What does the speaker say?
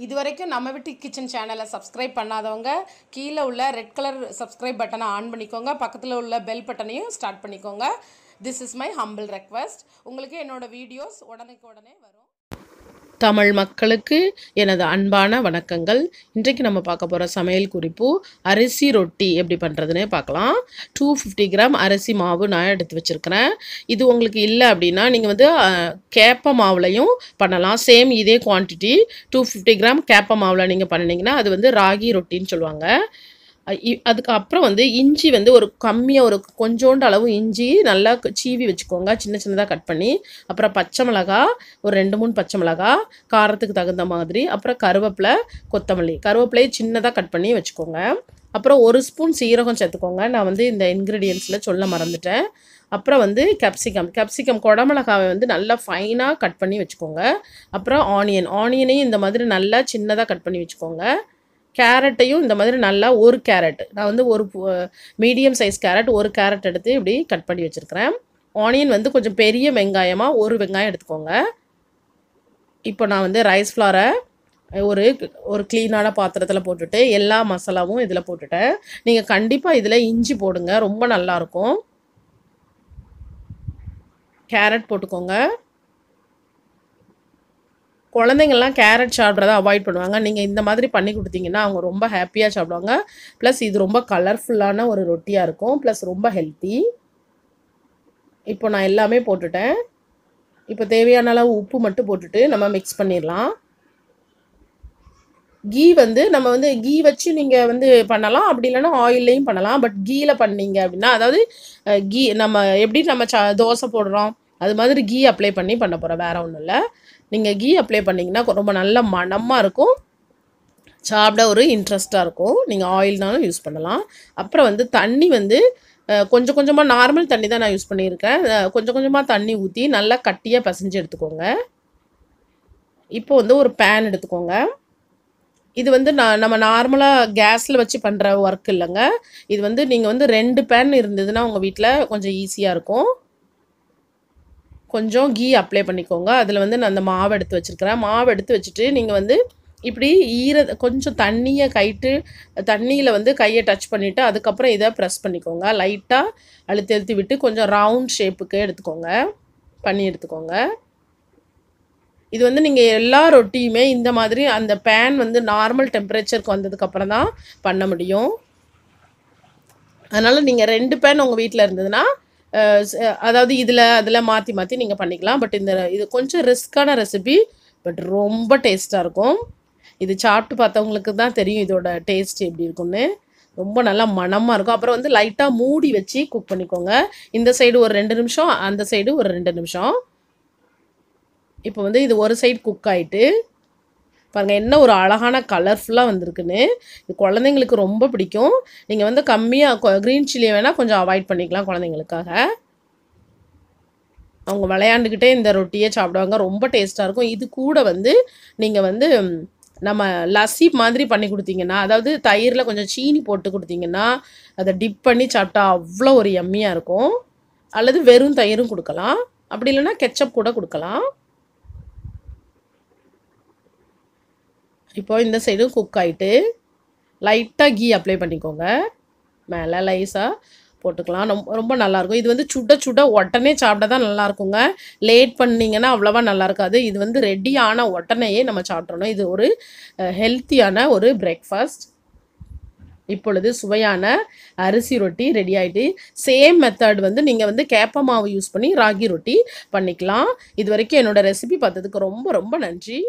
இதுவரைக்கும் நம்ம வீட்டு கிச்சன் சேனலை சப்ஸ்கிரைப் பண்ணாதவங்க கீழே உள்ள ரெட் கலர் சப்ஸ்கிரைப் பட்டனை ஆன் பண்ணிக்கோங்க. பக்கத்தில் உள்ள பெல் பட்டனையும் ஸ்டார்ட் பண்ணிக்கோங்க. This is my humble request. உங்களுக்கு என்னோட வீடியோஸ் உடனே வரும். தமிழ் மக்களுக்கு எனது அன்பான வணக்கங்கள். இன்றைக்கு நம்ம பார்க்க போகிற சமையல் குறிப்பு அரிசி ரொட்டி எப்படி பண்ணுறதுன்னு பார்க்கலாம். 250 கிராம் அரிசி மாவு நான் எடுத்து வச்சுருக்கிறேன். இது உங்களுக்கு இல்லை அப்படின்னா நீங்கள் வந்து கேப்ப மாவுலையும் பண்ணலாம். சேம் இதே குவான்டிட்டி 250 கிராம் கேப்ப மாவில் நீங்கள் பண்ணினீங்கன்னா அது வந்து ராகி ரொட்டின்னு சொல்லுவாங்க. அதுக்கப்புறம் வந்து இஞ்சி வந்து ஒரு கம்மியாக ஒரு கொஞ்சோண்டு அளவு இஞ்சி நல்லா சீவி வச்சுக்கோங்க, சின்ன சின்னதாக கட் பண்ணி. அப்புறம் பச்சை மிளகா ஒரு 2-3 பச்சை மிளகா காரத்துக்கு தகுந்த மாதிரி. அப்புறம் கருவேப்பிலை, கருவேப்பிலையை சின்னதாக கட் பண்ணி வச்சுக்கோங்க. அப்புறம் 1 ஸ்பூன் சீரகம் சேர்த்துக்கோங்க. நான் வந்து இந்த இன்க்ரீடியன்ஸில் சொல்ல மறந்துட்டேன். அப்புறம் வந்து கேப்சிகம் குடமிளகாவை வந்து நல்லா ஃபைனாக கட் பண்ணி வச்சுக்கோங்க. அப்புறம் ஆனியனையும் இந்த மாதிரி நல்லா சின்னதாக கட் பண்ணி வச்சுக்கோங்க. கேரட்டையும் இந்த மாதிரி நல்லா ஒரு கேரட், நான் வந்து ஒரு மீடியம் சைஸ் கேரட், ஒரு கேரட் எடுத்து இப்படி கட் பண்ணி வச்சுருக்கிறேன். ஆனியன் வந்து கொஞ்சம் பெரிய வெங்காயமாக ஒரு வெங்காயம் எடுத்துக்கோங்க. இப்போ நான் வந்து ரைஸ் ஃப்ளாரை ஒரு க்ளீனான பாத்திரத்தில் போட்டுட்டு எல்லா மசாலாவும் இதில் போட்டுட்டேன். நீங்கள் கண்டிப்பாக இதில் இஞ்சி போடுங்க, ரொம்ப நல்லாயிருக்கும். கேரட் போட்டுக்கோங்க. குழந்தைங்கள்லாம் கேரட் சாப்பிட்றத அவாய்ட் பண்ணுவாங்க. நீங்கள் இந்த மாதிரி பண்ணி கொடுத்தீங்கன்னா அவங்க ரொம்ப ஹாப்பியாக சாப்பிடுவாங்க. ப்ளஸ் இது ரொம்ப கலர்ஃபுல்லான ஒரு ரொட்டியாக இருக்கும், ப்ளஸ் ரொம்ப ஹெல்த்தி. இப்போ நான் எல்லாமே போட்டுட்டேன். இப்போ தேவையான அளவு உப்பு மட்டும் போட்டுட்டு நம்ம மிக்ஸ் பண்ணிடலாம். கீ வந்து நம்ம வந்து கீ வச்சு நீங்கள் வந்து பண்ணலாம், அப்படி இல்லைன்னா ஆயில்லையும் பண்ணலாம். பட் கீயில் பண்ணீங்க அப்படின்னா, அதாவது கீ நம்ம எப்படி நம்ம தோசை போடுறோம் அது மாதிரி கீ அப்ளை பண்ணி பண்ண போகிறோம், வேறு ஒன்றும் இல்லை. நீங்கள் கீ அப்ளை பண்ணிங்கன்னா ரொம்ப நல்ல மணமாக இருக்கும், சாப்பிட ஒரு இன்ட்ரெஸ்ட்டாக இருக்கும். நீங்கள் ஆயில்னாலும் யூஸ் பண்ணலாம். அப்புறம் வந்து தண்ணி வந்து கொஞ்சம் கொஞ்சமாக நார்மல் தண்ணி தான் நான் யூஸ் பண்ணியிருக்கேன். கொஞ்சம் கொஞ்சமாக தண்ணி ஊற்றி நல்லா கட்டியாக பிசைஞ்சு எடுத்துக்கோங்க. இப்போ வந்து ஒரு பேன் எடுத்துக்கோங்க. இது வந்து நம்ம நார்மலாக கேஸில் வச்சு பண்ணுற ஒர்க் இல்லைங்க. இது வந்து நீங்கள் வந்து 2 பேன் இருந்ததுன்னா உங்கள் வீட்டில் கொஞ்சம் ஈஸியாக இருக்கும். கொஞ்சம் கீ அப்ளை பண்ணிக்கோங்க. அதில் வந்து நான் அந்த மாவு எடுத்து வச்சுருக்கிறேன். மாவு எடுத்து வச்சுட்டு நீங்கள் வந்து இப்படி கொஞ்சம் தண்ணியில் வந்து கையை டச் பண்ணிவிட்டு அதுக்கப்புறம் இதை ப்ரெஸ் பண்ணிக்கோங்க. லைட்டாக அழுத்தி விட்டு கொஞ்சம் ரவுண்ட் ஷேப்புக்கு எடுத்துக்கோங்க. இது வந்து நீங்கள் எல்லா ரொட்டியுமே இந்த மாதிரி அந்த பேன் வந்து நார்மல் டெம்பரேச்சருக்கு வந்ததுக்கப்புறம் தான் பண்ண முடியும். அதனால் நீங்கள் 2 பேன் உங்கள் வீட்டில் இருந்ததுன்னா அதாவது அதில் மாற்றி நீங்கள் பண்ணிக்கலாம். பட் இது கொஞ்சம் ரிஸ்க்கான ரெசிபி, பட் ரொம்ப டேஸ்ட்டாக இருக்கும். இது சாப்பிட்டு பார்த்தவங்களுக்கு தான் தெரியும் இதோட டேஸ்ட் எப்படி இருக்குன்னு. ரொம்ப நல்லா மணமாக இருக்கும். அப்புறம் வந்து லைட்டாக மூடி வச்சு குக் பண்ணிக்கோங்க. இந்த சைடு ஒரு 2 நிமிஷம், அந்த சைடு ஒரு 2 நிமிஷம். இப்போ வந்து இது ஒரு சைடு குக் ஆகிட்டு பாருங்கள் என்ன ஒரு அழகான கலர்ஃபுல்லாக வந்திருக்குன்னு. இது குழந்தைங்களுக்கு ரொம்ப பிடிக்கும். நீங்கள் வந்து கம்மியாக க்ரீன் சில்லியை வேணால் கொஞ்சம் அவாய்ட் பண்ணிக்கலாம் குழந்தைங்களுக்காக. அவங்க விளையாண்டுக்கிட்டே இந்த ரொட்டியே சாப்பிடுவாங்க, ரொம்ப டேஸ்ட்டாக இருக்கும். இது கூட வந்து நீங்கள் வந்து நம்ம லஸ்ஸி மாதிரி பண்ணி கொடுத்தீங்கன்னா, அதாவது தயிரில் கொஞ்சம் சீனி போட்டு கொடுத்தீங்கன்னா அதை டிப் பண்ணி சாப்பிட்டா அவ்வளோ ஒரு யம்மியாக இருக்கும். அல்லது வெறும் தயிரும் கொடுக்கலாம், அப்படி இல்லைன்னா கெச்சப் கூட கொடுக்கலாம். இப்போ இந்த சைடும் குக் ஆகிட்டு லைட்டாக கீ அப்ளை பண்ணிக்கோங்க. மேலே லைஸாக போட்டுக்கலாம். ரொம்ப நல்லாயிருக்கும். இது வந்து சுட உடனே சாப்பிட தான் நல்லாயிருக்குங்க. லேட் பண்ணிங்கன்னா அவ்வளோவா நல்லா இருக்காது. இது வந்து ரெடி ஆன உடனேயே நம்ம சாப்பிட்றணும். இது ஒரு ஹெல்த்தியான ஒரு பிரேக்ஃபாஸ்ட். இப்பொழுது சுவையான அரிசி ரொட்டி ரெடி ஆகிட்டு, சேம் மெத்தட் வந்து நீங்கள் வந்து கேப்ப மாவு யூஸ் பண்ணி ராகி ரொட்டி பண்ணிக்கலாம். இது வரைக்கும் என்னோடய ரெசிபி பார்த்ததுக்கு ரொம்ப ரொம்ப நன்றி.